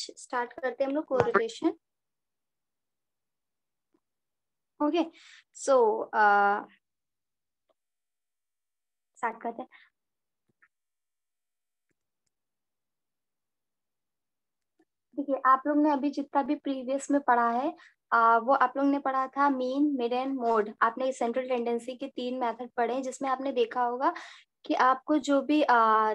Start करते हैं हम लोग कोरिलेशन। ओके, सो स्टार्ट करते हैं। देखिए, आप लोग ने अभी जितना भी प्रीवियस में पढ़ा है वो आप लोग ने पढ़ा था मीन, मिड एंड मोड। आपने सेंट्रल टेंडेंसी के 3 मेथड पढ़े हैं, जिसमें आपने देखा होगा कि आपको जो भी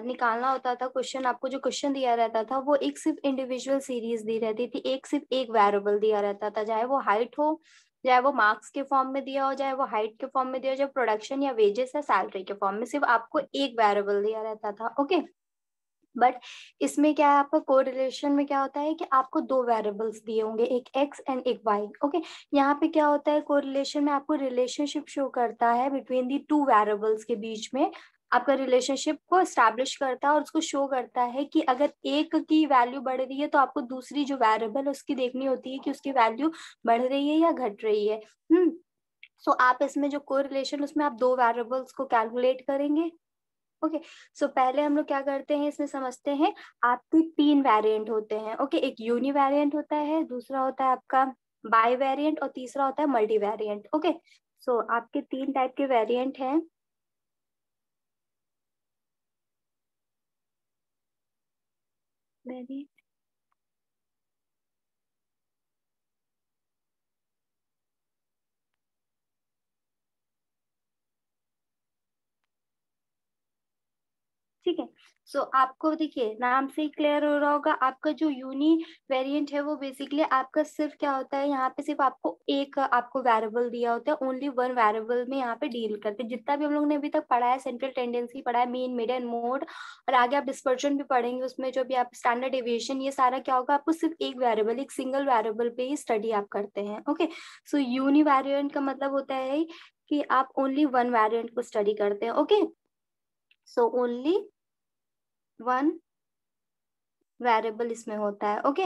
निकालना होता था क्वेश्चन, आपको जो क्वेश्चन दिया रहता था वो एक सिर्फ इंडिविजुअल सीरीज दी रहती थी, एक सिर्फ एक वेरिएबल दिया रहता था, चाहे वो हाइट हो, चाहे वो मार्क्स के फॉर्म में दिया हो, चाहे वो हाइट के फॉर्म में दिया हो, चाहे प्रोडक्शन या वेजेस या सैलरी के फॉर्म में, सिर्फ आपको एक वेरिएबल दिया रहता था। ओके, बट इसमें क्या है, आपका कोरिलेशन में क्या होता है कि आपको दो वेरिएबल्स दिए होंगे, एक एक्स एंड एक वाई। ओके, यहाँ पे क्या होता है, कोरिलेशन में आपको रिलेशनशिप शो करता है बिटवीन दी टू वेरिएबल्स के बीच में, आपका रिलेशनशिप को एस्टैब्लिश करता है और उसको शो करता है कि अगर एक की वैल्यू बढ़ रही है तो आपको दूसरी जो वेरिएबल है उसकी देखनी होती है कि उसकी वैल्यू बढ़ रही है या घट रही है। सो आप इसमें जो कोरिलेशन, उसमें आप दो वेरिएबल्स को कैलकुलेट करेंगे। ओके, सो पहले हम लोग क्या करते हैं, इसमें समझते हैं। आपके 3 वेरिएंट होते हैं। ओके, एक यूनी वेरिएंट होता है, दूसरा होता है आपका बाई वेरिएंट और तीसरा होता है मल्टी वेरिएंट। ओके, सो आपके 3 टाइप के वेरिएंट हैं। वेरिएंट, ठीक है। सो आपको देखिए नाम से ही क्लियर हो रहा होगा, आपका जो यूनी वेरिएंट है वो बेसिकली आपका सिर्फ क्या होता है, यहाँ पे सिर्फ आपको एक आपको वेरिएबल दिया होता है, ओनली वन वेरिएबल में यहाँ पे डील करते हैं। जितना भी हम लोग ने अभी तक पढ़ा है, सेंट्रल टेंडेंसी पढ़ा है, मीन, मिड एंड मोड, और आगे आप डिस्पर्जन भी पढ़ेंगे, उसमें जो भी आप स्टैंडर्ड डेविएशन, ये सारा क्या होगा, आपको सिर्फ एक वेरिएबल, एक सिंगल वेरिएबल पे ही स्टडी आप करते हैं। ओके, सो यूनी वेरिएंट का मतलब होता है कि आप ओनली वन वेरिएंट को स्टडी करते हैं। Okay, so only one variable इसमें होता है। ओके,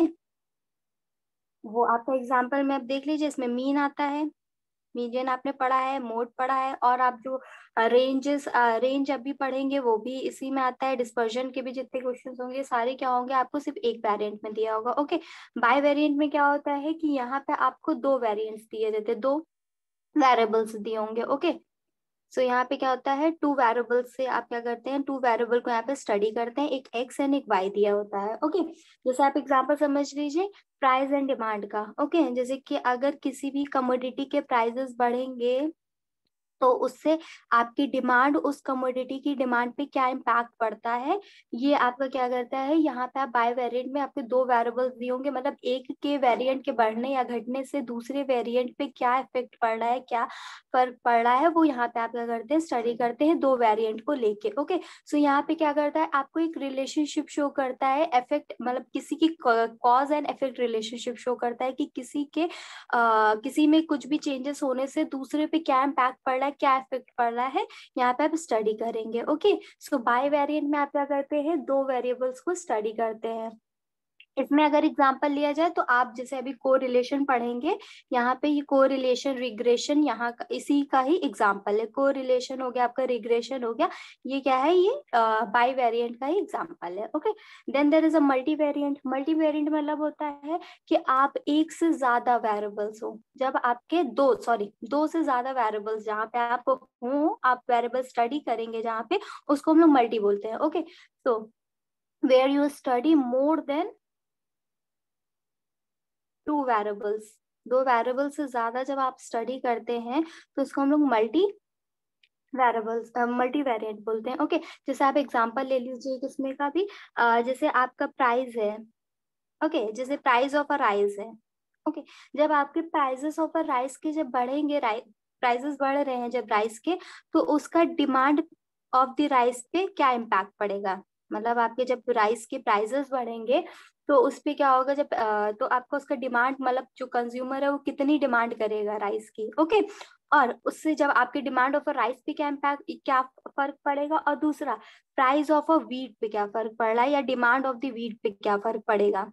वो आपका एग्जांपल में आप देख लीजिए, इसमें मीन आता है, मीडियन आपने पढ़ा है, मोड पढ़ा है, और आप जो रेंज अभी पढ़ेंगे वो भी इसी में आता है। डिस्पर्जन के भी जितने क्वेश्चंस होंगे सारे क्या होंगे, आपको सिर्फ एक वेरिएंट में दिया होगा। ओके, बाय वेरिएंट में क्या होता है कि यहाँ पे आपको दो वेरिएंट्स दिए देते, दो वेरिएबल्स दिए होंगे। ओके, सो यहाँ पे क्या होता है, टू वेरिएबल से आप क्या करते हैं, टू वेरिएबल को यहाँ पे स्टडी करते हैं, एक एक्स एंड एक वाई दिया होता है। ओके, जैसे आप एग्जांपल समझ लीजिए प्राइस एंड डिमांड का। ओके, जैसे कि अगर किसी भी कमोडिटी के प्राइसेस बढ़ेंगे तो उससे आपकी डिमांड, उस कमोडिटी की डिमांड पे क्या इम्पैक्ट पड़ता है, ये आपका क्या करता है, यहाँ पे आप बाय वेरिएंट में आपके दो वेरिएबल्स दिए होंगे, मतलब एक के वेरिएंट के बढ़ने या घटने से दूसरे वेरिएंट पे क्या इफेक्ट पड़ रहा है, क्या फर्क पड़ रहा है, वो यहाँ पे आप क्या करते हैं, स्टडी करते हैं दो वेरिएंट को लेके। ओके, सो यहाँ पे क्या करता है, आपको एक रिलेशनशिप शो करता है, इफेक्ट मतलब किसी की cause and effect relationship show करता है कि किसी में कुछ भी चेंजेस होने से दूसरे पे क्या इम्पैक्ट पड़ रहा है, क्या इफेक्ट पड़ रहा है, यहाँ पे आप स्टडी करेंगे। ओके, सो बाय वेरिएंट में आप क्या करते हैं, दो वेरिएबल्स को स्टडी करते हैं। इसमें अगर एग्जांपल लिया जाए तो आप जैसे अभी कोरिलेशन पढ़ेंगे, यहाँ पे ये कोरिलेशन, रिग्रेशन, यहाँ का इसी का ही एग्जांपल है। कोरिलेशन हो गया आपका, रिग्रेशन हो गया, ये क्या है, ये बाई वेरिएंट का ही एग्जांपल है। Okay, then there is a multivariate. Multivariate मतलब होता है कि आप एक से ज्यादा वेरिएबल्स हो, जब आपके दो से ज्यादा वेरिएबल्स जहाँ पे आप हो, आप वेरिएबल स्टडी करेंगे जहाँ पे, उसको हम लोग मल्टी बोलते हैं। Okay, so where you study more than two variables, दो वेरिएबल से ज्यादा जब आप स्टडी करते हैं तो इसको हम लोग मल्टी वेरिएंट बोलते हैं। ओके, जैसे आप एग्जांपल ले लीजिए किसमें का भी, जैसे आपका प्राइस है। ओके, जैसे प्राइस ऑफ अ राइस है। ओके, जब आपके प्राइसेस ऑफ अ राइस के जब बढ़ेंगे, प्राइसेस बढ़ रहे हैं जब राइस के, तो उसका डिमांड ऑफ द राइस पे क्या इम्पैक्ट पड़ेगा, मतलब आपके जब राइस के प्राइसेस बढ़ेंगे तो उस पे क्या होगा, जब तो आपका उसका डिमांड, मतलब जो कंज्यूमर है वो कितनी डिमांड करेगा राइस की। ओके, और उससे जब आपके डिमांड ऑफ अ राइस पे क्या इम्पैक्ट, क्या फर्क पड़ेगा, और दूसरा प्राइस ऑफ अ वीट पे क्या फर्क पड़ रहा है, या डिमांड ऑफ द वीट पे क्या फर्क पड़ेगा।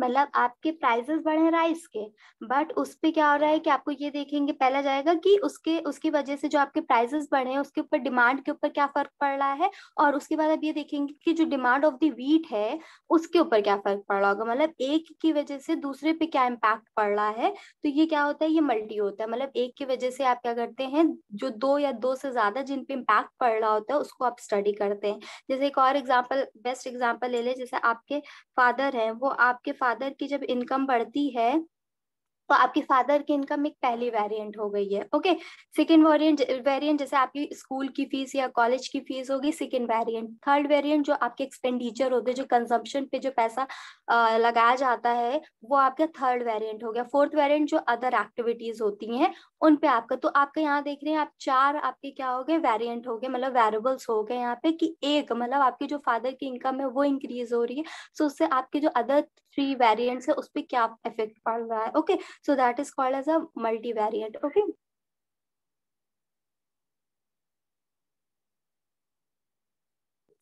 मतलब आपके प्राइसेस बढ़े राइस के, बट उस पे क्या हो रहा है कि आपको ये देखेंगे, पहला जाएगा कि उसके उसकी वजह से जो आपके प्राइसेस बढ़े हैं उसके ऊपर डिमांड के ऊपर क्या फर्क पड़ रहा है, और उसके बाद आप ये देखेंगे कि जो डिमांड ऑफ द वीट है उसके ऊपर क्या फर्क पड़ रहा होगा, मतलब एक की वजह से दूसरे पे क्या इम्पैक्ट पड़ रहा है। तो ये क्या होता है, ये मल्टी होता है, मतलब एक की वजह से आप क्या करते हैं, जो दो या दो से ज्यादा जिन पे इम्पैक्ट पड़ रहा होता है उसको आप स्टडी करते हैं। जैसे एक और एग्जाम्पल, बेस्ट एग्जाम्पल ले ले, जैसे आपके फादर है, वो आपके फादर की जब इनकम बढ़ती है तो आपके फादर की इनकम एक पहली वेरिएंट हो गई है, ओके। सेकंड वेरिएंट वेरिएंट जैसे आपकी स्कूल की फीस या कॉलेज की फीस होगी, सेकंड वेरिएंट। थर्ड वेरिएंट जो आपके एक्सपेंडिचर होते हैं, जो कंजम्पशन पे जो पैसा लगाया जाता है, वो आपका थर्ड वेरिएंट हो गया। फोर्थ वेरिएंट जो अदर एक्टिविटीज होती हैं उन पे आपका, तो आपका यहाँ देख रहे हैं आप, चार आपके क्या हो गए, वेरिएंट हो गए, मतलब वेरिएबल्स हो गए यहाँ पे, कि एक मतलब आपकी जो फादर की इनकम है वो इंक्रीज हो रही है, सो उससे आपके जो अदर थ्री वेरिएंट्स है उस पर क्या इफेक्ट पड़ रहा है, okay. So that is called as a multivariate. Okay.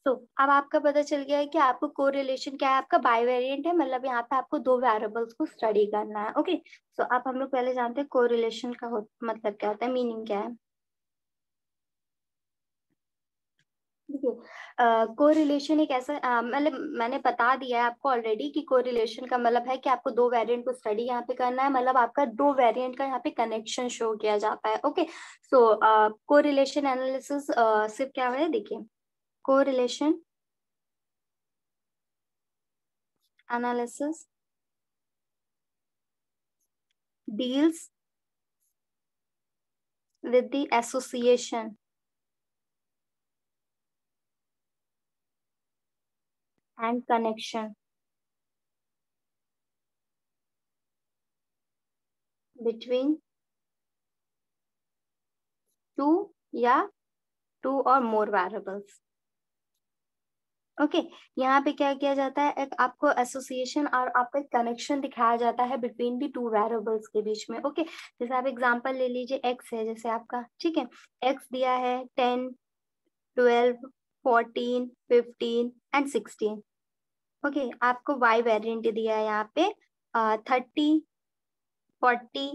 तो अब आपका पता चल गया है कि आपको कोरिलेशन क्या है, आपका बाइवेरिएंट है, मतलब यहाँ पे आपको दो वेरिएबल्स को स्टडी करना है, ओके। सो अब हम लोग पहले जानते हैं कोरिलेशन का मतलब क्या होता है, मीनिंग क्या है। देखिए, कोरिलेशन एक ऐसा मतलब मैंने बता दिया है आपको ऑलरेडी कि कोरिलेशन का मतलब है कि आपको दो वेरिएंट को स्टडी यहाँ पे करना है, मतलब आपका दो वेरिएंट का यहाँ पे कनेक्शन शो किया जाता है, ओके। सो कोरिलेशन एनालिसिस सिर्फ क्या है, देखिए, correlation analysis deals with the association and connection between two या two और more variables, ओके। यहाँ पे क्या किया जाता है, एक आपको एसोसिएशन और आपका एक कनेक्शन दिखाया जाता है बिटवीन दी टू वेरिएबल्स के बीच में, ओके। जैसे आप एग्जांपल ले लीजिए, एक्स है जैसे आपका, ठीक है, एक्स दिया है 10, 12, 14, 15 एंड 16, ओके। आपको वाई वेरिएंट दिया है यहाँ पे 30, 40,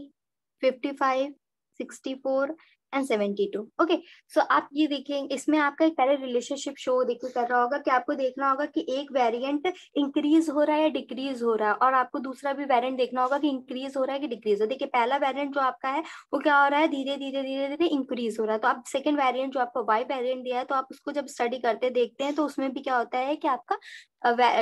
55, 64 एंड 72, ओके। सो आप ये देखेंगे, इसमें आपका एक पहले रिलेशनशिप शो देखो कर रहा होगा कि आपको देखना होगा कि एक वेरिएंट इंक्रीज हो रहा है या डिक्रीज हो रहा है, और आपको दूसरा भी वेरिएंट देखना होगा कि इंक्रीज हो रहा है कि डिक्रीज हो रहा है। देखिए, पहला वेरिएंट जो आपका है वो क्या हो रहा है, धीरे धीरे धीरे धीरे इंक्रीज हो रहा है। तो आप सेकंड वेरिएंट जो आपको वाई वेरिएंट दिया है, तो आप उसको जब स्टडी करते देखते हैं तो उसमें भी क्या होता है कि आपका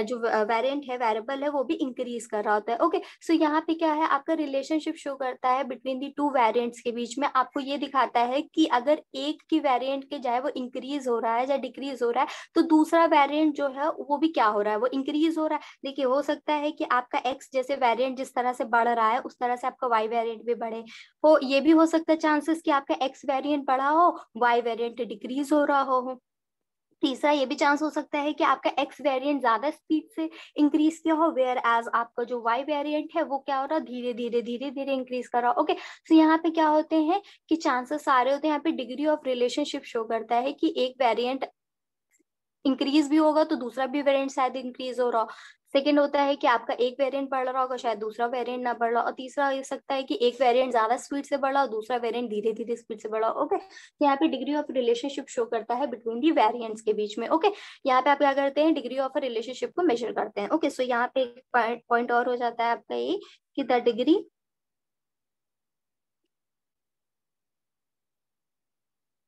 जो वेरिएंट है, वेरिएबल है, वो भी इंक्रीज कर रहा होता है, ओके। सो यहाँ पे क्या है, आपका रिलेशनशिप शो करता है बिटवीन दी टू वेरिएंट्स के बीच में, आपको ये दिखाता है कि अगर एक की वेरिएंट के जाए वो इंक्रीज हो रहा है या डिक्रीज हो रहा है, तो दूसरा वेरिएंट जो है वो भी क्या हो रहा है, वो इंक्रीज हो रहा है। देखिए, हो सकता है कि आपका एक्स जैसे वेरिएंट जिस तरह से बढ़ रहा है उस तरह से आपका वाई वेरिएंट भी बढ़े, हो ये भी हो सकता है चांसेस कि आपका एक्स वेरिएंट बढ़ा हो, वाई वेरिएंट डिक्रीज हो रहा हो। तीसरा ये भी चांस हो सकता है कि आपका एक्स वेरिएंट ज्यादा स्पीड से इंक्रीज किया हो, वेयर एज आपका जो वाई वेरिएंट है वो क्या हो रहा है, धीरे धीरे धीरे धीरे इंक्रीज कर रहा हो, ओके। सो यहाँ पे क्या होते हैं कि चांसेस सारे होते हैं, यहाँ पे डिग्री ऑफ रिलेशनशिप शो करता है कि एक वेरिएंट इंक्रीज भी होगा तो दूसरा भी वेरिएंट शायद इंक्रीज हो रहा हो। सेकेंड होता है कि आपका एक वेरिएंट बढ़ रहा होगा, शायद दूसरा वेरिएंट ना बढ़ रहा हो। और तीसरा हो सकता है कि एक वेरिएंट ज्यादा स्पीड से बढ़ रहा हो, दूसरा वेरिएंट धीरे धीरे स्पीड से बढ़ रहा हो, ओके। तो यहाँ पे डिग्री ऑफ रिलेशनशिप शो करता है बिटवीन दी वेरिएंट्स के बीच में, ओके। यहाँ पे आप क्या करते हैं, डिग्री ऑफ रिलेशनशिप को मेजर करते हैं, ओके। सो यहाँ पे एक पॉइंट और हो जाता है आपका ये कि the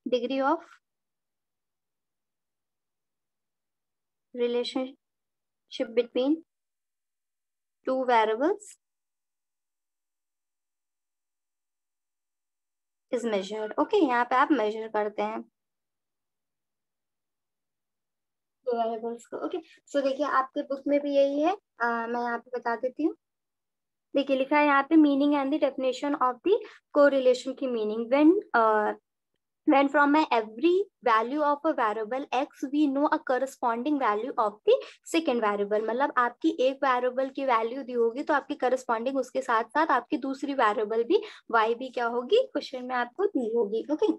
degree of relationship between two variables is measured, okay. यहाँ पे आप मेजर करते हैं वेरिएबल्स को, ओके। सो देखिए, आपके बुक में भी यही है, मैं यहाँ पे बता देती हूँ। देखिए, लिखा है यहाँ पे meaning and the definition of the correlation की meaning, when from every value of a variable x we know a corresponding value of the second variable, मतलब आपकी एक वेरिएबल की वैल्यू दी होगी तो आपकी करस्पॉन्डिंग उसके साथ साथ आपकी दूसरी वेरिएबल भी y भी क्या होगी, क्वेश्चन में आपको दी होगी, ओके।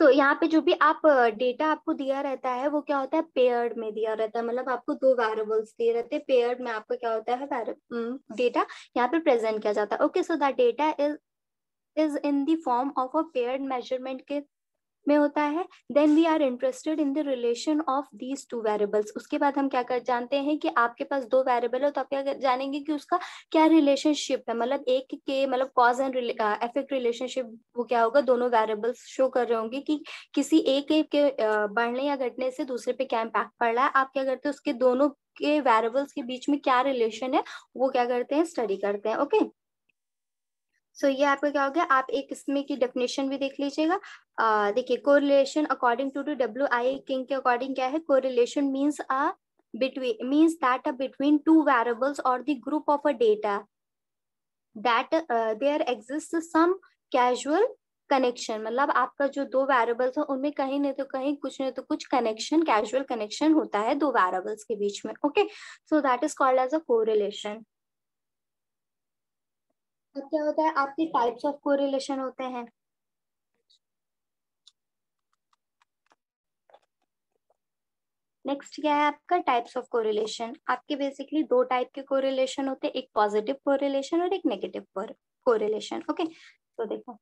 यहाँ पे जो भी आप डेटा आपको दिया रहता है वो क्या होता है, पेयर्ड में दिया रहता है, मतलब आपको दो वेरिएबल्स दिए रहते हैं, पेयर्ड में आपको क्या होता है डेटा यहाँ पे प्रेजेंट किया जाता है। Okay, so that data is in the form of a paired measurement के में होता है। Then we are interested in the relation of these two variables. उसके बाद हम क्या कर जानते हैं कि आपके पास दो वेरिएबल है तो आप क्या जानेंगे कि उसका क्या रिलेशनशिप है, मतलब एक के मतलब कॉज एंड इफेक्ट रिलेशनशिप वो क्या होगा, दोनों वेरिएबल्स शो कर रहे होंगे कि किसी एक के बढ़ने या घटने से दूसरे पे क्या इम्पैक्ट पड़ रहा है। आप क्या करते हैं, उसके दोनों के वेरिएबल्स के बीच में क्या रिलेशन है वो क्या करते हैं, स्टडी करते हैं। ओके, सो ये आपका क्या हो गया, आप एक इसमें की डेफिनेशन भी देख लीजिएगा। देखिए, correlation according to WI King के अकॉर्डिंग क्या है, correlation means a between means that between two variables or the group of a data that there exists some casual connection, मतलब आपका जो दो वेरिएबल्स है उनमें कहीं नहीं तो कहीं कुछ नहीं तो कुछ कनेक्शन, कैजुअल कनेक्शन होता है दो वेरिएबल्स के बीच में। Okay, so that is called as a correlation. अब क्या होता है, आपके टाइप्स ऑफ कोरिलेशन होते हैं। नेक्स्ट क्या है आपका, टाइप्स ऑफ कोरिलेशन। आपके बेसिकली दो टाइप के कोरिलेशन होते हैं, एक पॉजिटिव कोरिलेशन और एक नेगेटिव कोरिलेशन। ओके, तो देखो,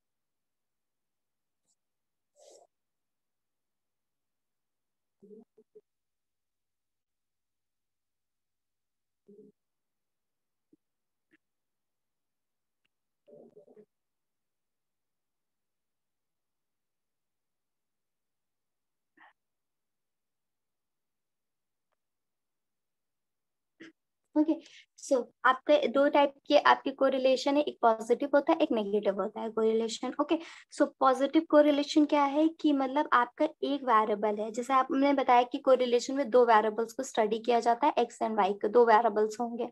ओके, सो आपके दो टाइप के आपके कोरिलेशन है, एक पॉजिटिव होता है एक नेगेटिव होता है correlation. Okay, so positive correlation क्या है कि मतलब आपका एक वेरिएबल है, जैसे आपने बताया कि कोरिलेशन में दो वेरिएबल्स को स्टडी किया जाता है, एक्स एंड वाई के दो वेरिएबल्स होंगे,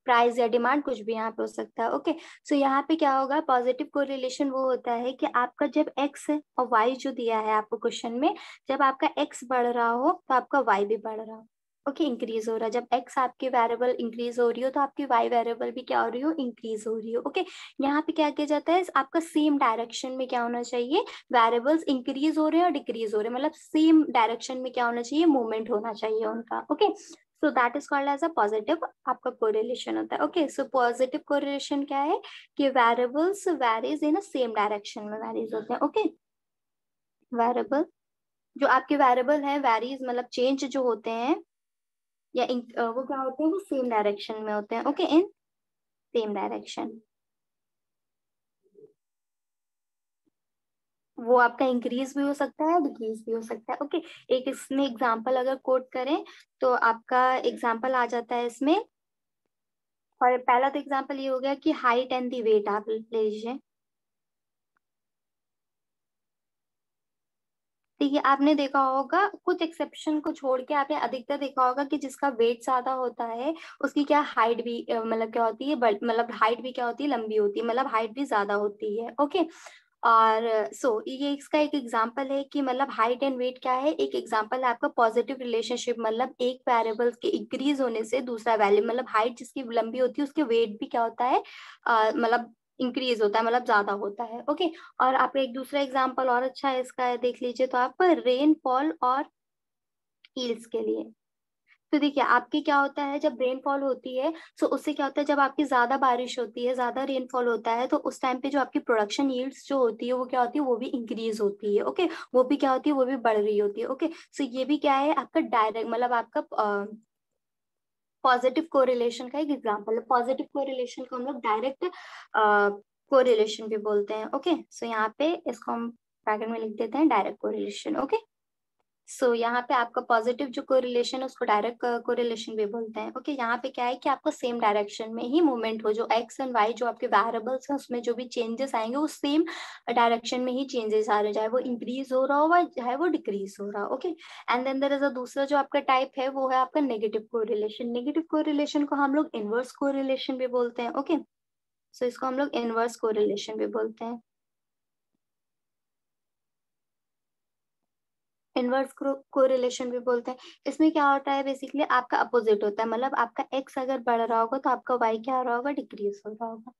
प्राइस या डिमांड कुछ भी यहाँ पे हो सकता है। ओके, सो यहाँ पे क्या होगा, पॉजिटिव कोरिलेशन वो होता है कि आपका जब एक्स और वाई जो दिया है आपको क्वेश्चन में, जब आपका एक्स बढ़ रहा हो तो आपका वाई भी बढ़ रहा हो। ओके, इंक्रीज हो रहा है, जब एक्स आपकी वेरिएबल इंक्रीज हो रही हो तो आपकी वाई वेरिएबल भी क्या हो रही हो, इंक्रीज हो रही हो। ओके, यहाँ पे क्या किया जाता है, आपका सेम डायरेक्शन में क्या होना चाहिए, वेरिएबल्स इंक्रीज हो रहे हैं और डिक्रीज हो रहे हैं, मतलब सेम डायरेक्शन में क्या होना चाहिए, मूवमेंट होना चाहिए उनका। Okay, so that is called as a positive आपका कोरिलेशन होता है। ओके, सो पॉजिटिव कोरिलेशन क्या है कि variables varies in same direction में वेरीज होते हैं। ओके, वेरिएबल जो आपके वेरिएबल है वेरीज मतलब चेंज जो होते हैं या वो क्या होते हैं, वो सेम डायरेक्शन में होते हैं। ओके, इन सेम डायरेक्शन, वो आपका इंक्रीज भी हो सकता है डिक्रीज भी हो सकता है। ओके, एक इसमें एग्जांपल अगर कोट करें तो आपका एग्जांपल आ जाता है इसमें, और पहला तो एग्जांपल ये हो गया कि हाइट एंड दी वेट आप ले लीजिए। ठीक है, आपने देखा होगा कुछ एक्सेप्शन को छोड़ के आपने अधिकतर देखा होगा कि जिसका वेट ज्यादा होता है उसकी क्या हाइट भी मतलब क्या होती है, मतलब हाइट भी क्या होती है, लंबी होती है, मतलब हाइट भी ज्यादा होती है। ओके, और सो ये इसका एक एग्जांपल है कि मतलब हाइट एंड वेट क्या है, एक एग्जांपल है आपका पॉजिटिव रिलेशनशिप, मतलब एक वेरिएबल के इंक्रीज होने से दूसरा वैल्यू, मतलब हाइट जिसकी लंबी होती है उसके वेट भी क्या होता है, मतलब इंक्रीज होता है, मतलब ज्यादा होता है। ओके, और आप एक दूसरा एग्जांपल और अच्छा है इसका है, देख लीजिए तो आप रेनफॉल और हील्स के लिए। तो देखिए आपकी क्या होता है, जब रेनफॉल होती है तो उससे क्या होता है, जब आपकी ज्यादा बारिश होती है, ज्यादा रेनफॉल होता है तो उस टाइम पे जो आपकी प्रोडक्शन यील्ड्स जो होती है वो क्या होती है, वो भी इंक्रीज होती है। ओके, वो भी क्या होती है, वो भी बढ़ रही होती है। ओके, सो ये भी क्या है आपका डायरेक्ट मतलब आपका पॉजिटिव कोरिलेशन का एक एग्जांपल है। पॉजिटिव कोरिलेशन को हम लोग डायरेक्ट कोरिलेशन भी बोलते हैं। ओके, सो यहाँ पे इसको हम ब्रैकेट में लिख देते हैं डायरेक्ट कोरिलेशन। ओके, सो यहाँ पे आपका पॉजिटिव जो कोरिलेशन है उसको डायरेक्ट कोरिलेशन भी बोलते हैं। ओके, यहाँ पे क्या है कि आपको सेम डायरेक्शन में ही मूवमेंट हो, जो एक्स एंड वाई जो आपके वेरिएबल्स हैं उसमें जो भी चेंजेस आएंगे वो सेम डायरेक्शन में ही चेंजेस आ रहे, चाहे वो इंक्रीज हो रहा हो चाहे वो डिक्रीज हो रहा हो। Okay, and then there is a दूसरा जो आपका टाइप है वो है आपका नेगेटिव कोरिलेशन। नेगेटिव कोरिलेशन को हम लोग इनवर्स कोरिलेशन भी बोलते हैं। ओके, सो इसको हम लोग इनवर्स कोरिलेशन भी बोलते हैं, इनवर्स कोरिलेशन भी बोलते हैं। इसमें क्या होता है, बेसिकली आपका अपोजिट होता है, मतलब आपका एक्स अगर बढ़ रहा होगा तो आपका वाई क्या हो रहा होगा, डिक्रीज हो रहा होगा।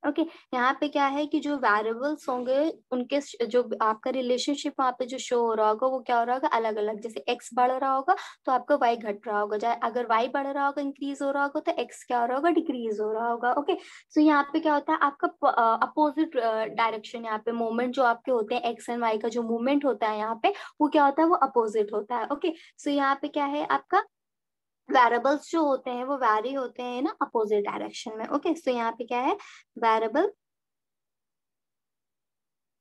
ओके यहाँ पे क्या है कि जो वेरिएबल्स होंगे उनके जो आपका रिलेशनशिप वहाँ पे जो शो हो रहा होगा वो क्या हो रहा होगा, अलग अलग। जैसे एक्स बढ़ रहा होगा तो आपका वाई घट रहा होगा, चाहे अगर वाई बढ़ रहा होगा, इंक्रीज हो रहा होगा, तो एक्स क्या हो रहा होगा, डिक्रीज हो रहा होगा। ओके सो यहाँ पे क्या होता है, आपका अपोजिट डायरेक्शन, यहाँ पे मूवमेंट जो आपके होते हैं एक्स एंड वाई का जो मूवमेंट होता है यहाँ पे, वो क्या होता है, वो अपोजिट होता है। ओके सो यहाँ पे क्या है, आपका वेरिएबल्स जो होते हैं वो वैरी होते हैं ना अपोजिट डायरेक्शन में। ओके सो यहाँ पे क्या है, variable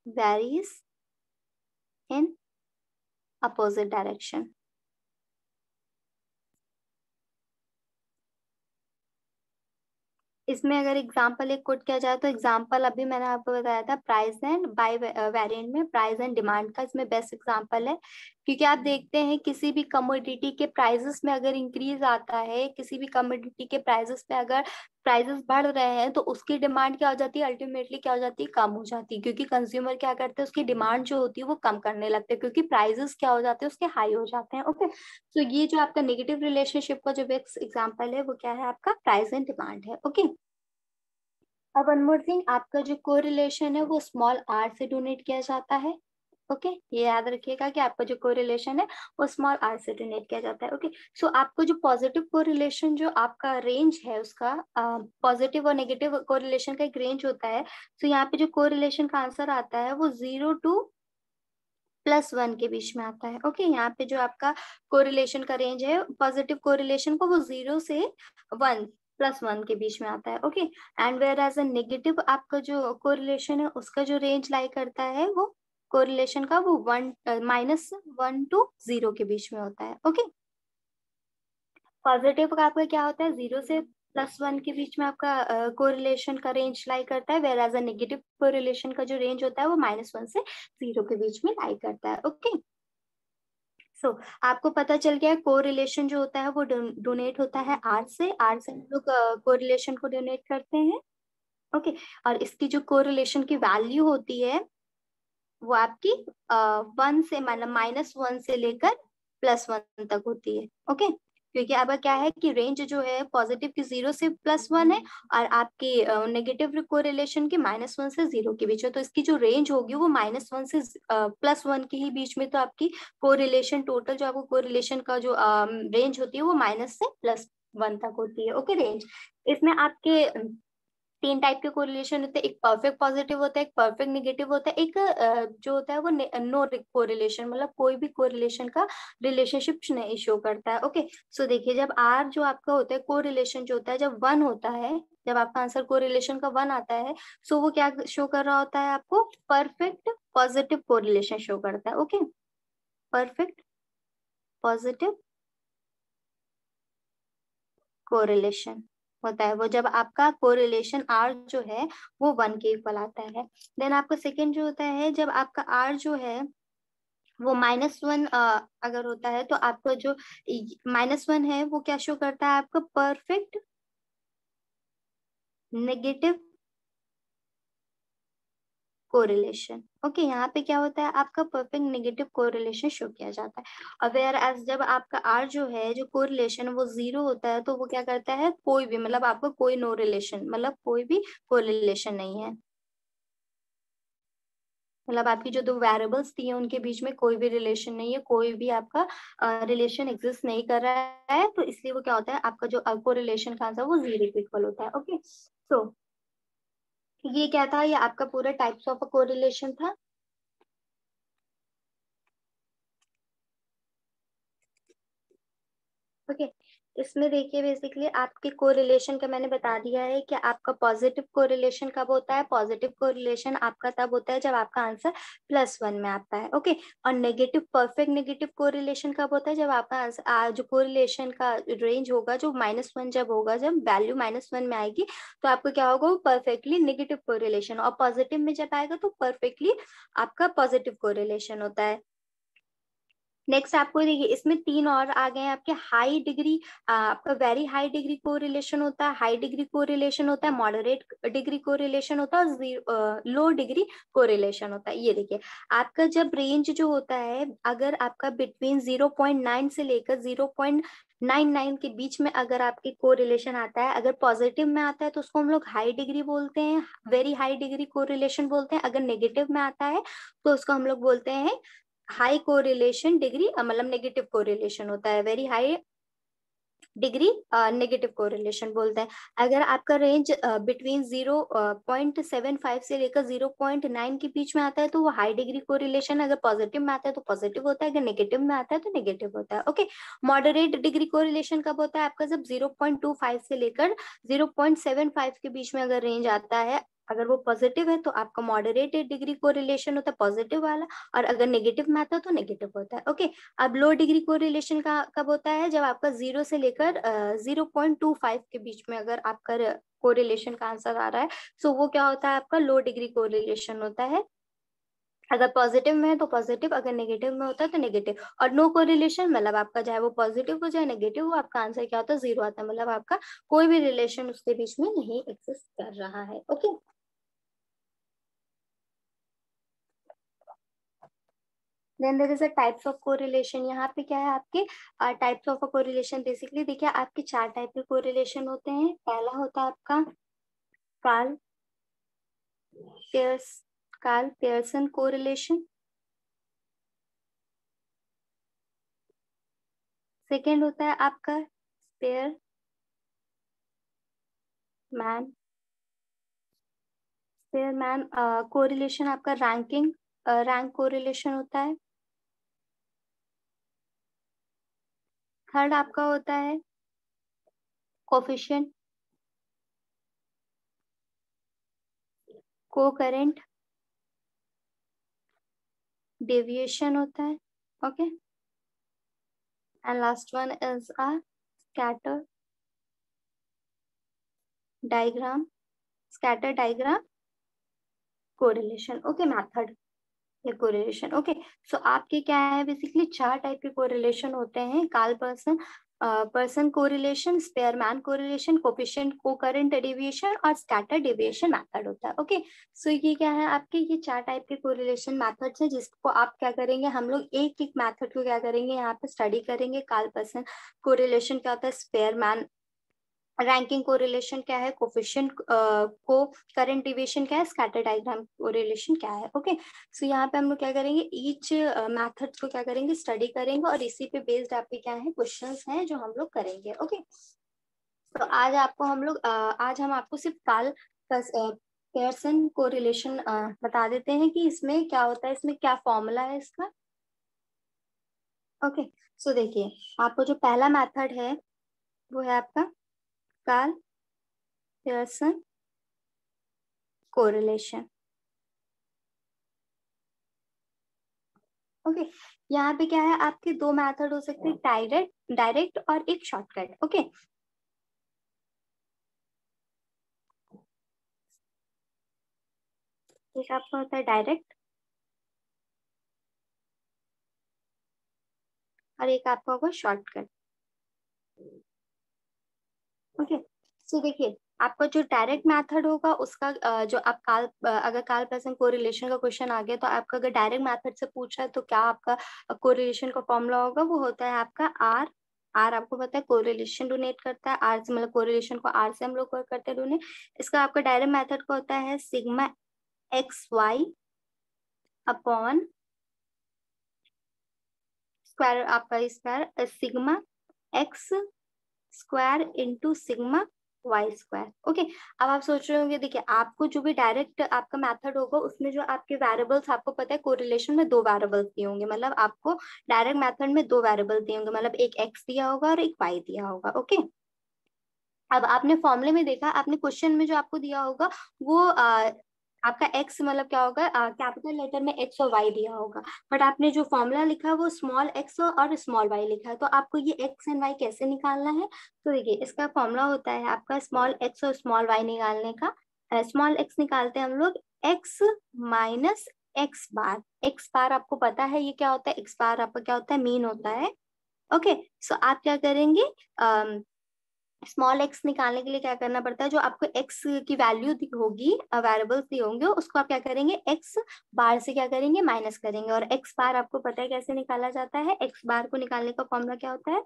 varies in opposite direction। इसमें अगर एग्जांपल एक कोट किया जाए तो एग्जांपल अभी मैंने आपको बताया था प्राइस एंड बाय वेरिएंट में प्राइस एंड डिमांड का इसमें बेस्ट एग्जांपल है। क्योंकि आप देखते हैं किसी भी कमोडिटी के प्राइसेस में अगर इंक्रीज आता है, किसी भी कमोडिटी के प्राइसेस पे अगर प्राइसेस बढ़ रहे हैं तो उसकी डिमांड क्या हो जाती है, अल्टीमेटली क्या हो जाती है, कम हो जाती है। क्योंकि कंज्यूमर क्या करते हैं, उसकी डिमांड जो होती है वो कम करने लगते हैं, क्योंकि प्राइसेस क्या हो जाते हैं, उसके हाई हो जाते हैं। ओके तो ये जो आपका नेगेटिव रिलेशनशिप का जो बेस्ट एग्जांपल है वो क्या है, आपका प्राइस एंड डिमांड है। ओके अब वन मोर थिंग, आपका जो कोरिलेशन है वो स्मॉल आर से डोनेट किया जाता है। ओके ये याद रखिएगा कि आपका जो कोरिलेशन है वो स्मॉल आर से डोनेट किया जाता है। ओके सो आपको जो पॉजिटिव कोरिलेशन जो आपका रेंज है उसका, पॉजिटिव और नेगेटिव कोरिलेशन का एक रेंज होता है। तो यहाँ पे जो कोरिलेशन का आंसर आता है वो 0 to +1 के बीच में आता है। ओके यहाँ पे जो आपका कोरिलेशन का रेंज है पॉजिटिव कोरिलेशन को, वो 0 से 1 +1 के बीच में आता है। Okay and whereas a negative आपका जो कोरिलेशन है उसका जो रेंज लाई करता है वो कोरिलेशन का, वो -1 to 0 के बीच में होता है। ओके पॉजिटिव का आपका क्या होता है, 0 से +1 के बीच में आपका कोरिलेशन का रेंज लाई करता है, whereas a negative correlation का जो रेंज होता है वो -1 से 0 के बीच में लाई करता है। ओके सो आपको पता चल गया है कोरिलेशन जो होता है वो डोनेट होता है आर से हम लोग कोरिलेशन को डोनेट करते हैं। ओके और इसकी जो कोरिलेशन की वैल्यू होती है वो आपकी 1 से मतलब -1 से लेकर +1 तक होती है। ओके क्योंकि अब क्या है कि रेंज जो है पॉजिटिव की 0 से +1 है और आपकी नेगेटिव कोरिलेशन की -1 से 0 के बीच है, तो इसकी जो रेंज होगी वो -1 से +1 के ही बीच में। तो आपकी कोरिलेशन टोटल जो आपको कोरिलेशन का जो रेंज होती है वो -से +1 तक होती है। ओके रेंज इसमें आपके तीन टाइप के कोरिलेशन होते हैं, एक परफेक्ट पॉजिटिव होता है, एक परफेक्ट नेगेटिव होता है, एक जो होता है वो नो कोरिलेशन, मतलब कोई भी कोरिलेशन का रिलेशनशिप नहीं शो करता है। ओके सो देखिए जब आर जो आपका होता है कोरिलेशन जो होता है जब 1 होता है, जब आपका आंसर कोरिलेशन का 1 आता है, सो वो क्या शो कर रहा होता है, आपको परफेक्ट पॉजिटिव कोरिलेशन शो करता है। ओके परफेक्ट पॉजिटिव कोरिलेशन होता है वो जब आपका कोरिलेशन आर जो है वो 1 के इक्वल आता है। देन आपका सेकेंड जो होता है, जब आपका आर जो है वो -1 अगर होता है तो आपका जो -1 है वो क्या शो करता है, आपका परफेक्ट नेगेटिव कोरिलेशन। ओके यहाँ पे क्या होता है, आपका परफेक्ट नेगेटिव कोरिलेशन शो किया जाता है। अवेयर एज जब आपका आर जो है जो कोरिलेशन वो 0 होता है तो वो क्या करता है, कोई भी मतलब आपका कोई नो रिलेशन, मतलब कोई भी कोरिलेशन नहीं है, मतलब आपकी जो दो वेरिएबल्स थी उनके बीच में कोई भी रिलेशन नहीं है, कोई भी आपका रिलेशन एग्जिस्ट नहीं कर रहा है, तो इसलिए वो क्या होता है, आपका जो कोरिलेशन का आंसर वो 0 के इक्वल होता है। ओके सो ये क्या था, ये आपका पूरा टाइप्स ऑफ कोरिलेशन था। ओके इसमें देखिए बेसिकली आपके कोरिलेशन का मैंने बता दिया है कि आपका पॉजिटिव कोरिलेशन कब होता है, पॉजिटिव कोरिलेशन आपका तब होता है जब आपका आंसर +1 में आता है। ओके और नेगेटिव परफेक्ट नेगेटिव कोरिलेशन कब होता है, जब आपका आंसर जो कोरिलेशन का रेंज होगा जो -1 जब होगा, जब वैल्यू -1 में आएगी तो आपको क्या होगा, वो परफेक्टली नेगेटिव कोरिलेशन, और पॉजिटिव में जब आएगा तो परफेक्टली आपका पॉजिटिव कोरिलेशन होता है। नेक्स्ट आपको देखिए इसमें तीन और आ गए हैं आपके, हाई डिग्री आपका वेरी हाई डिग्री कोरिलेशन होता है, हाई डिग्री कोरिलेशन होता है, मॉडरेट डिग्री कोरिलेशन होता है और लो डिग्री कोरिलेशन होता है। ये देखिए आपका जब रेंज जो होता है, अगर आपका बिटवीन 0.9 से लेकर 9 के बीच में अगर आपके कोरिलेशन आता है, अगर पॉजिटिव में आता है तो उसको हम लोग हाई डिग्री बोलते हैं, वेरी हाई डिग्री कोरिलेशन बोलते हैं। अगर नेगेटिव में आता है तो उसको हम लोग बोलते हैं हाई कोरिलेशन डिग्री, मतलब नेगेटिव कोरिलेशन होता है, very high degree negative correlation बोलते हैं। अगर आपका रेंज बिटवीन 0.75 से लेकर 0.9 के बीच में आता है तो वो हाई डिग्री कोरिलेशन, अगर पॉजिटिव में आता है तो पॉजिटिव होता है, अगर नेगेटिव में आता है तो नेगेटिव होता है। ओके, मॉडरेट डिग्री कोरिलेशन कब होता है आपका, जब 0.25 से लेकर 0.75 के बीच में अगर रेंज आता है, अगर वो पॉजिटिव है तो आपका मॉडरेट डिग्री कोरिलेशन होता है, पॉजिटिव वाला, और अगर नेगेटिव में आता है तो नेगेटिव होता है। ओके, अब लो डिग्री कोरिलेशन का कब होता है, जब आपका 0 से लेकर 0.25 के बीच में अगर आपका कोरिलेशन का आंसर आ रहा है, सो वो क्या होता है, आपका लो डिग्री कोरिलेशन होता है। अगर पॉजिटिव में है तो पॉजिटिव, अगर नेगेटिव में होता है तो नेगेटिव। और नो कोरिलेशन मतलब आपका चाहे वो पॉजिटिव हो चाहे नेगेटिव हो, आपका आंसर क्या होता है, 0 आता है, मतलब आपका कोई भी रिलेशन उसके बीच में नहीं एग्जिस्ट कर रहा है। Okay, then there is a types of correlation. यहाँ पे क्या है आपके टाइप्स ऑफ कोरिलेशन, बेसिकली देखिए आपके 4 टाइप के कोरिलेशन होते हैं। पहला होता है आपका Karl Pears Karl Pearson correlation. Second होता है आपका Spearman Spearman correlation, आपका रैंक कोरिलेशन होता है। थर्ड आपका होता है कोफिशिएंट को करेंट डेविएशन होता है। Okay, and last one is a scatter diagram scatter diagram correlation. Okay, method या कोरिलेशन। ओके, सो आपके क्या है, बेसिकली 4 टाइप के कोरिलेशन होते हैं। Karl Pearson correlation, Spearman correlation, coefficient को करंट डेविएशन और स्कैटर डेविएशन मेथड होता है। ओके, सो ये क्या है आपके, ये 4 टाइप के कोरिलेशन मेथड्स है, जिसको आप क्या करेंगे, हम लोग एक एक मेथड को क्या करेंगे यहाँ पे स्टडी करेंगे। कार्ल पर्सन कोरिलेशन क्या होता है, स्पेयरमैन रैंकिंग कोरिलेशन क्या है, कोफिशिएंट को करंट डिविएशन क्या है, स्कैटर डायग्राम कोरिलेशन क्या है। ओके, सो यहाँ पे हम लोग क्या करेंगे, ईच मेथड को क्या करेंगे, स्टडी करेंगे, और इसी पे बेस्ड आपके क्या है क्वेश्चंस हैं जो हम लोग करेंगे। ओके, तो आज हम आपको सिर्फ कार्ल पेयरसन कोरिलेशन बता देते हैं कि इसमें क्या होता है, इसमें क्या फॉर्मूला है इसका। ओके, सो देखिए आपको जो पहला मेथड है वो है आपका कार्ल पेयरसन कोरिलेशन। ओके, यहाँ पे क्या है आपके 2 मेथड हो सकते हैं, डायरेक्ट और एक शॉर्टकट। ओके, एक आपका होता है डायरेक्ट और एक आपका होगा शॉर्टकट। ओके, सो देखिए आपका जो डायरेक्ट मेथड होगा उसका जो आप अगर कार्ल पर्सन कोरिलेशन का क्वेश्चन आ गया तो आपका अगर डायरेक्ट मेथड से पूछा है तो क्या आपका कोरिलेशन का फॉर्मूला होगा, वो होता है आपका आर। आर आपको पता है कोरिलेशन डोनेट करता है, आर से मतलब कोरिलेशन को आर से हम लोग करते हैं डोनेट। इसका आपका डायरेक्ट मेथड का होता है sigma X Y upon square, आपका square sigma X square into sigma Y square. Okay, अब आप सोच रहे होंगे, देखिए आपको जो भी डायरेक्ट आपका मेथड होगा उसमें जो आपके वेरिएबल्स आपको पता है कोरिलेशन में 2 वेरिएबल्स दिए होंगे, मतलब आपको डायरेक्ट मेथड में 2 वेरिएबल दिए होंगे, मतलब एक एक्स दिया होगा और एक वाई दिया होगा। ओके, अब आपने फॉर्मूले में देखा, आपने क्वेश्चन में जो आपको दिया होगा वो आपका एक्स मतलब क्या होगा, कैपिटल लेटर में एक्स और वाई दिया होगा, बट आपने जो फॉर्मूला लिखा है वो स्मॉल एक्स और स्मॉल वाई लिखा है। तो आपको ये एक्स एंड वाई कैसे निकालना है, तो देखिए इसका फॉर्मूला होता है आपका स्मॉल एक्स और स्मॉल वाई निकालने का। स्मॉल एक्स निकालते हैं हम लोग एक्स माइनस एक्स बार आपको पता है ये क्या होता है, एक्स बार आपका क्या होता है, मीन होता है। ओके, सो आप क्या करेंगे, स्मॉल एक्स निकालने के लिए क्या करना पड़ता है, जो आपको एक्स की वैल्यू होगी, वेरिएबल्स दी होंगे, उसको आप क्या करेंगे एक्स बार से क्या करेंगे माइनस करेंगे। और एक्स बार आपको पता है कैसे निकाला जाता है, एक्स बार को निकालने का फॉर्मूला क्या होता है,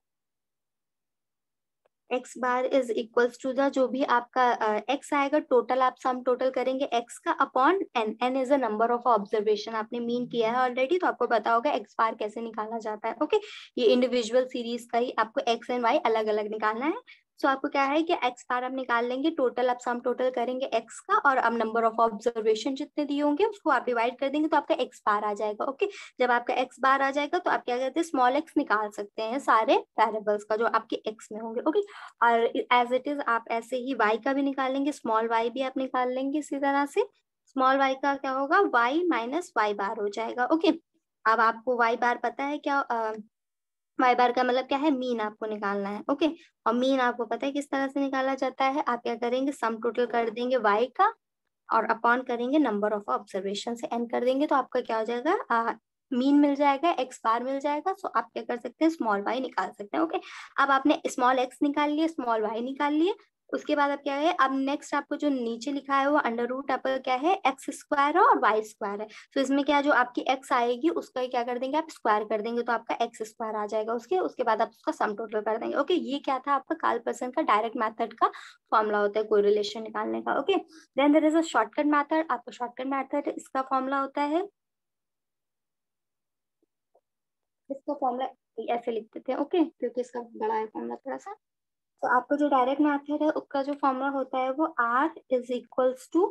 X bar is equals to the जो भी आपका एक्स आएगा टोटल, आप सम टोटल करेंगे एक्स का upon N. N is a number of observation, आपने मीन किया है ऑलरेडी तो आपको पता होगा एक्स बार कैसे निकाला जाता है। ओके, ये इंडिविजुअल सीरीज का ही आपको एक्स एंड वाई अलग अलग निकालना है। सो आपको क्या है कि एक्स बार आप निकाल लेंगे, टोटल आप सम टोटल करेंगे एक्स का, और अब नंबर ऑफ ऑब्जर्वेशन जितने दिए होंगे उसको आप डिवाइड कर देंगे तो आपका एक्स बार आ जाएगा। ओके, जब आपका एक्स बार आ जाएगा तो आप क्या करते हैं, स्मॉल एक्स निकाल सकते हैं सारे वेरिएबल्स का जो आपके एक्स में होंगे। ओके, और एज इट इज आप ऐसे ही y का भी निकालेंगे, स्मॉल y भी आप निकाल लेंगे इसी तरह से। स्मॉल y का क्या होगा, y माइनस वाई बार हो जाएगा। ओके, अब आपको y बार पता है क्या, y बार का मतलब क्या है, मीन आपको निकालना है। ओके, और मीन आपको पता है किस तरह से निकाला जाता है, आप क्या करेंगे, सम टोटल कर देंगे y का और अपॉन करेंगे नंबर ऑफ ऑब्जर्वेशन से n कर देंगे तो आपका क्या हो जाएगा, मीन मिल जाएगा, एक्स बार मिल जाएगा। सो आप क्या कर सकते हैं, स्मॉल वाई निकाल सकते हैं। ओके, अब आपने स्मॉल एक्स निकाल लिए, स्मॉल वाई निकाल लिए, उसके बाद अब क्या है, अब नेक्स्ट आपको जो नीचे लिखा है वो अंडर रूट आपका क्या है, एक्स स्क्वायर है और वाई स्क्वायर है। तो इसमें क्या, जो आपकी एक्स आएगी उसका ही क्या कर देंगे, आप स्क्वायर कर देंगे तो आपका एक्स स्क्वायर आ जाएगा। उसके बाद आप उसका सम टोटल कर देंगे। ओके, ये क्या था आपका कार्ल पर्सन का डायरेक्ट मेथड का फॉर्मूला होता है कोरिलेशन निकालने का। Okay, then there is a shortcut method. आपका शॉर्टकट मेथड इसका फॉर्मूला होता है, इसका फॉर्मूला ऐसे लिख देते हैं। ओके, क्योंकि इसका बड़ा है फॉर्मूला थोड़ा सा। तो आपका जो डायरेक्ट मेथड है उसका जो फॉर्मूला होता है वो आर इज इक्वल्स टू,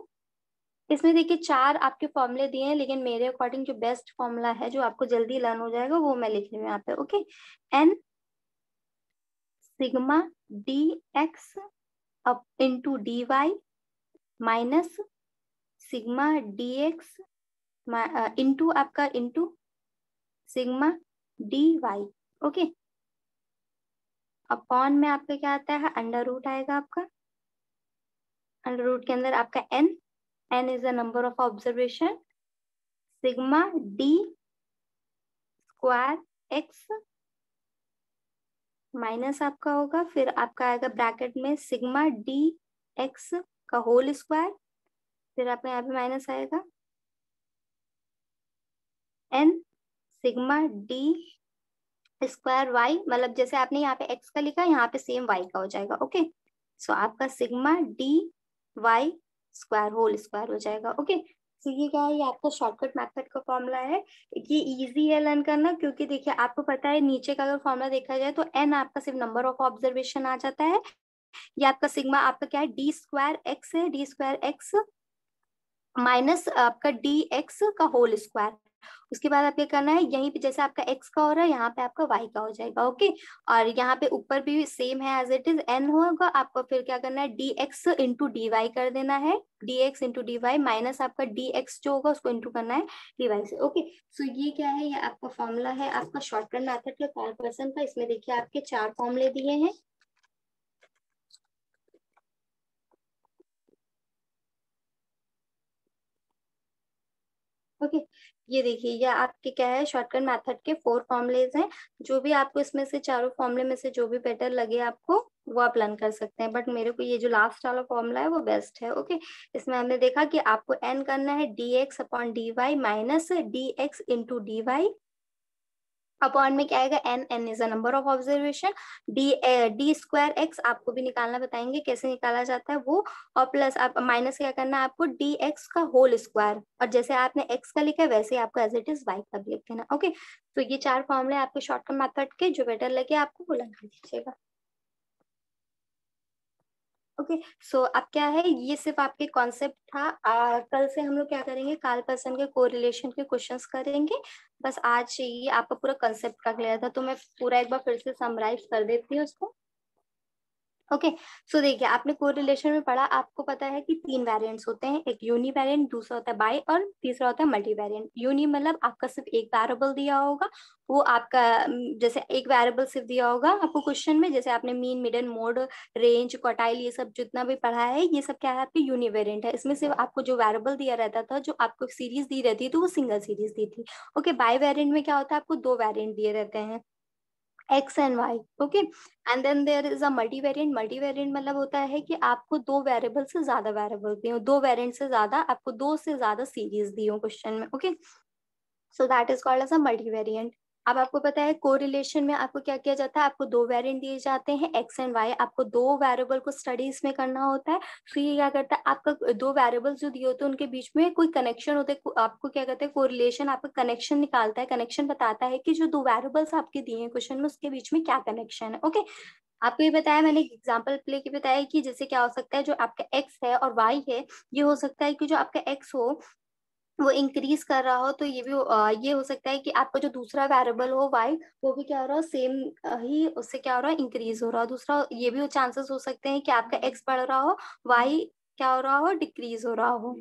इसमें देखिए चार आपके फॉर्मूले दिए हैं लेकिन मेरे अकॉर्डिंग जो बेस्ट फॉर्मूला है जो आपको जल्दी लर्न हो जाएगा वो मैं लिख रही हूँ यहाँ पे। Okay, N sigma D X up into D Y minus sigma D X into आपका into sigma D Y. Okay, upon में आपका क्या आता है, अंडर रूट आएगा आपका, अंडर रूट के अंदर आपका N, N is the number of observation, sigma D square X minus आपका होगा, फिर आपका आएगा ब्रैकेट में सिग्मा डी एक्स का होल स्क्वायर, फिर आपका यहाँ पे माइनस आएगा N sigma D square Y, मतलब जैसे आपने यहाँ पे एक्स का लिखा यहाँ पे सेम वाई का हो जाएगा। ओके, सो आपका sigma D Y square whole square हो जाएगा। ओके, तो ये क्या है, ये आपका शॉर्टकट मेथड का फॉर्मूला है। ये इजी है लर्न करना क्योंकि देखिए आपको पता है नीचे का अगर फॉर्मूला देखा जाए तो एन आपका सिर्फ नंबर ऑफ ऑब्जर्वेशन आ जाता है, ये आपका सिग्मा आपका क्या है, डी स्क्वायर एक्स है, डी स्क्वायर एक्स माइनस आपका डी एक्स का होल स्क्वायर। उसके बाद आप क्या करना है, यहीं पे जैसे आपका एक्स का हो रहा है यहाँ पे आपका वाई का हो जाएगा। ओके, और यहाँ पे ऊपर भी सेम है एज इट इज, एन होगा आपको, फिर क्या करना है, D X into D Y कर देना है, D X into D Y minus आपका डी एक्स जो होगा उसको इंटू करना है डी वाई से। ओके, सो ये क्या है, ये आपका फॉर्मूला है आपका शॉर्टकट मेथड का कार्ल पर्सन का। इसमें देखिए आपके चार फॉर्मूले दिए हैं। ओके, ये देखिए ये आपके क्या है, शॉर्टकट मेथड के फोर फॉर्मुलेज हैं। जो भी आपको इसमें से चारों फॉर्मुले में से जो भी बेटर लगे आपको वो आप लर्न कर सकते हैं, बट मेरे को ये जो लास्ट वाला फॉर्मूला है वो बेस्ट है। ओके, इसमें हमने देखा कि आपको एन करना है D X upon D Y minus D X into D Y, upon में क्या आएगा, N, N is a number of observation, D D square X आपको भी निकालना बताएंगे कैसे निकाला जाता है वो, और प्लस आप माइनस क्या करना है आपको, डी एक्स का होल स्क्वायर, और जैसे आपने एक्स का लिखा है वैसे आपको एज इट इज वाई का भी लिख देना। ओके, तो ये चार फॉर्मूले आपके शॉर्टकट मेथड के, जो बेटर लगे आपको वो लर्न कर दीजिएगा। ओके, सो अब क्या है, ये सिर्फ आपके कॉन्सेप्ट था। कल से हम लोग क्या करेंगे, कार्ल पर्सन के कोरिलेशन के क्वेश्चंस करेंगे। बस आज ये आपका पूरा कंसेप्ट का क्लियर था तो मैं पूरा एक बार फिर से समराइज कर देती हूँ उसको। ओके, सो देखिए आपने कोरिलेशन में पढ़ा, आपको पता है कि तीन वेरिएंट्स होते हैं, एक यूनी वेरिएंट, दूसरा होता है बाई और तीसरा होता है मल्टी वेरिएंट। यूनी मतलब आपका सिर्फ एक वेरिएबल दिया होगा, वो आपका जैसे एक वेरिएबल सिर्फ दिया होगा आपको क्वेश्चन में, जैसे आपने मीन मिडन मोड रेंज क्वार्टाइल ये सब जितना भी पढ़ा है ये सब क्या है आपकी यूनी वेरिएंट है। इसमें सिर्फ आपको जो वेरिएबल दिया रहता था, जो आपको सीरीज दी रहती है तो वो सिंगल सीरीज दी थी। ओके, बाई वेरिएंट में क्या होता है, आपको दो वेरिएंट दिए रहते हैं, X and Y. Okay, and then there is a multivariant. Multivariant मतलब होता है कि आपको दो वेरिएबल से ज्यादा वेरिएबल दिए हो, दो वेरिएंट से ज्यादा, आपको दो से ज्यादा सीरीज दी हो क्वेश्चन में। Okay, so that is called as a multivariant. अब आपको पता है कोरिलेशन में आपको क्या किया जाता है, आपको दो वेरिएंट दिए जाते हैं एक्स एंड वाई, आपको दो वेरिएबल को स्टडी इसमें करना होता है। फिर ये क्या करता है, आपका दो वेरिएबल्स जो दिए होते हैं उनके बीच में कोई कनेक्शन होता है, आपको क्या कहते हैं कोरिलेशन, आपका कनेक्शन निकालता है, कनेक्शन बताता है कि जो दो वेरिएबल्स आपके दिए हैं क्वेश्चन में उसके बीच में क्या कनेक्शन है। ओके, आपको ये बताया मैंने एग्जाम्पल लेके बताया कि जैसे क्या हो सकता है, जो आपका एक्स है और वाई है, ये हो सकता है कि जो आपका एक्स हो वो इंक्रीज कर रहा हो, तो ये भी ये हो सकता है कि आपका जो दूसरा वेरिएबल हो वाई, वो भी क्या हो रहा हो सेम ही उससे क्या हो रहा है इंक्रीज हो रहा हो। दूसरा ये भी चांसेस हो सकते हैं कि आपका एक्स बढ़ रहा हो, वाई क्या हो रहा हो डिक्रीज हो रहा हो।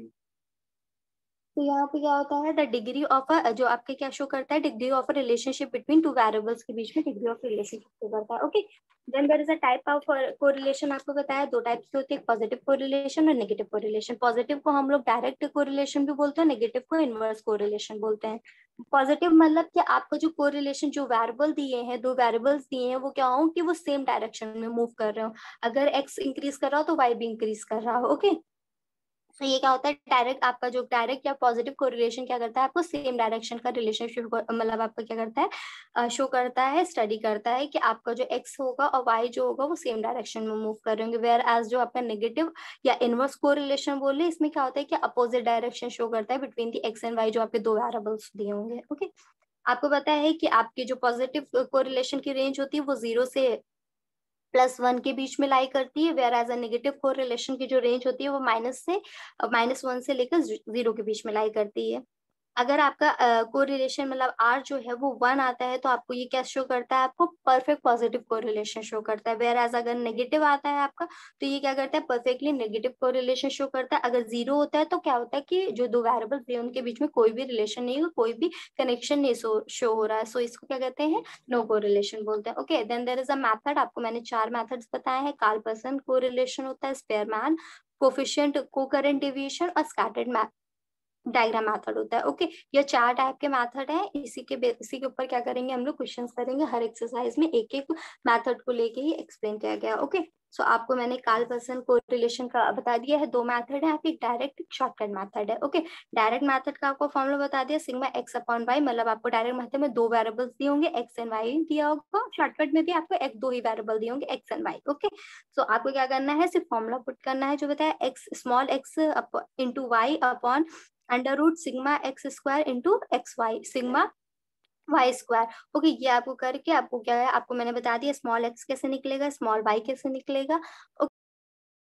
तो यहाँ पे क्या होता है द डिग्री ऑफ अ, जो आपके क्या शो करता है, degree of a relationship between two variables के बीच में डिग्री ऑफ रिलेशनशिप शो करता है। Okay, then there is a type of correlation, आपको बताया दो टाइप्स की होती है, पॉजिटिव कोरिलेशन और नेगेटिव कोरिलेशन। पॉजिटिव को हम लोग डायरेक्ट कोरिलेशन भी बोलते हैं, नेगेटिव को इनवर्स कोरिलेशन बोलते हैं। पॉजिटिव मतलब कि आपको जो कोरिलेशन जो वेरिएबल दिए हैं, दो वेरिएबल्स दिए हैं, वो क्या हो कि वो सेम डायरेक्शन में मूव कर रहे हो। अगर एक्स इंक्रीज कर रहा हो तो वाई भी इंक्रीज कर रहा हो। ओके, तो ये क्या होता है डायरेक्ट, आपका जो डायरेक्ट या पॉजिटिव कोरिलेशन क्या करता है, आपको सेम डायरेक्शन का रिलेशनशिप मतलब आपका क्या करता है शो करता है, स्टडी करता है कि आपका जो एक्स होगा और वाई जो होगा वो सेम डायरेक्शन में मूव कर रहे होंगे। वेयर एज जो आपका नेगेटिव या इनवर्स कोरिलेशन बोले, इसमें क्या होता है कि अपोजिट डायरेक्शन शो करता है between the X and Y, जो आपके दो वेरिएबल्स दिए होंगे। ओके, आपको पता है कि आपकी जो पॉजिटिव कोरिलेशन की रेंज होती है वो 0 से +1 के बीच में लाई करती है, whereas a negative correlation की जो रेंज होती है वो -1 से लेकर 0 के बीच में लाई करती है। अगर आपका कोरिलेशन मतलब आर जो है वो 1 आता है, तो आपको ये क्या शो करता है, आपको परफेक्ट पॉजिटिव कोरिलेशन शो करता है। वेयर एज अगर नेगेटिव आता है आपका, तो ये क्या करता है परफेक्टली नेगेटिव कोरिलेशन शो करता है। अगर 0 होता है तो क्या होता है कि जो दो वेरिएबल्स है उनके बीच में कोई भी रिलेशन नहीं है, कोई भी कनेक्शन नहीं शो हो रहा है। सो इसको क्या कहते हैं, नो कोरिलेशन बोलते हैं। Okay, then there is a method, आपको मैंने 4 मेथड्स बताए हैं। कार्ल-पर्सन कोरिलेशन होता है, स्पेयरमैन कोफिशिएंट, कोकरेंट डेविएशन और स्कैटर्ड डायग्राम मेथड होता है। ओके, ये 4 टाइप के मेथड है, इसी के ऊपर क्या करेंगे हम लोग क्वेश्चंस करेंगे। हर एक्सरसाइज में एक एक मेथड को लेके ही एक्सप्लेन किया गया। ओके, सो आपको मैंने कार्ल पर्सन कोरिलेशन का बता दिया है, दो मेथड है, आपकी एक डायरेक्ट शॉर्टकट मेथड है। ओके, डायरेक्ट मेथड का आपको फॉर्मूला बता दिया, सिग्मा एक्स अपॉन वाई, मतलब आपको डायरेक्ट मेथड में दो वेरिएबल्स दिए होंगे, एक्स एंड वाई दिया होगा। शॉर्टकट में भी आपको एक दो ही वेरिएबल दिए होंगे, एक्स एंड वाई। ओके, सो आपको क्या करना है, सिर्फ फॉर्मूला पुट करना है जो बताया, X small X into Y upon √σ(x²) into X Y, sigma Y square. Okay, ये आपको करके आपको क्या है, आपको मैंने बता दिया स्मॉल एक्स कैसे निकलेगा, स्मॉल वाई कैसे निकलेगा।